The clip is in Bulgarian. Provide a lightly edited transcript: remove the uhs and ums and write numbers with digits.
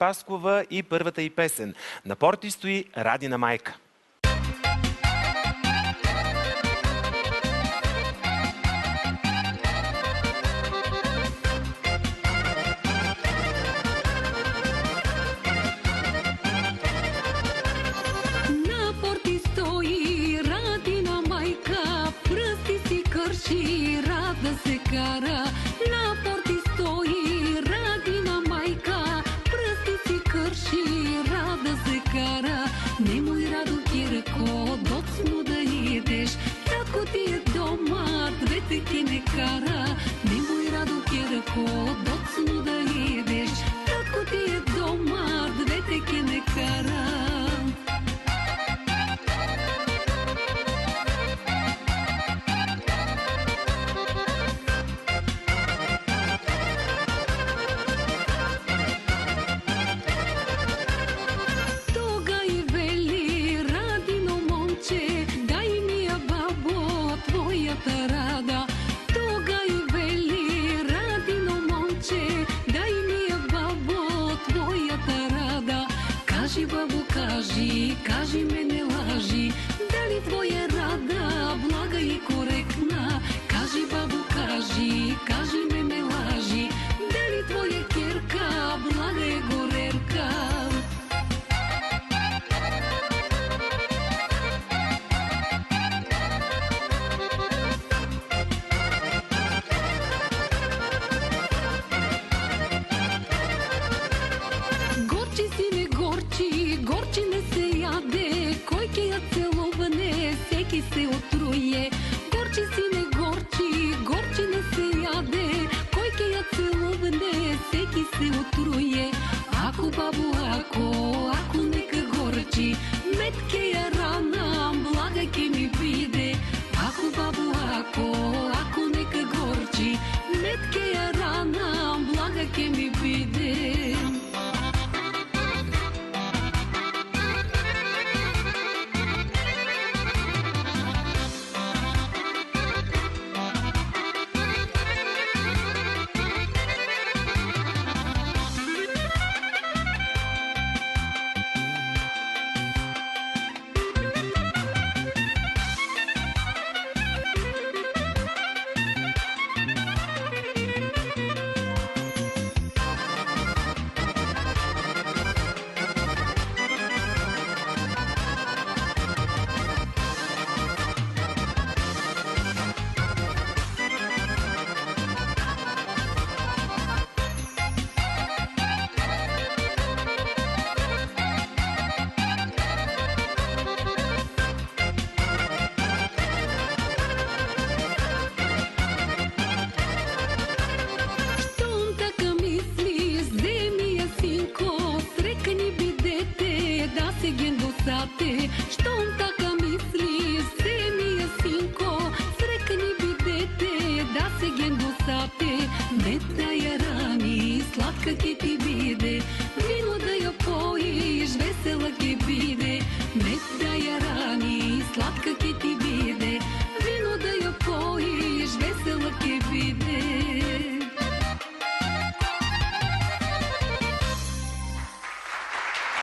Паскова и първата й песен. На порти стои Радина майка. Рада се кара, на порти стои Радина майка, пръсти си кърши, рада се кара. Немой, Радо Кирако, доцно да идеш, татко ти е дома, двете ти не кара. Немой, Радо Кирако, доцно да идеш, татко ти е дома, двете ти не кара. Кажи ме, не лажи, дали твоя Рада блага и коректна? Кажи, бабо, кажи ме, не лажи, дали твоя Керка блага е горерка? Горчи си не горчи, горчи не се яде, кой ке я целуване, всеки се отруе. Горчи си не горчи, горчи не се яде, кой ке я целуване, всеки се отруе. Ако, бабо, ако нека горчи, мед ке я рана, блага ке ми биде. Ако, бабо, ако нека горчи, мед ке я рана, блага ке ми биде. Щом така мисли, семия синко, срекани бидете, да се гендосате, не тая рани, сладка ки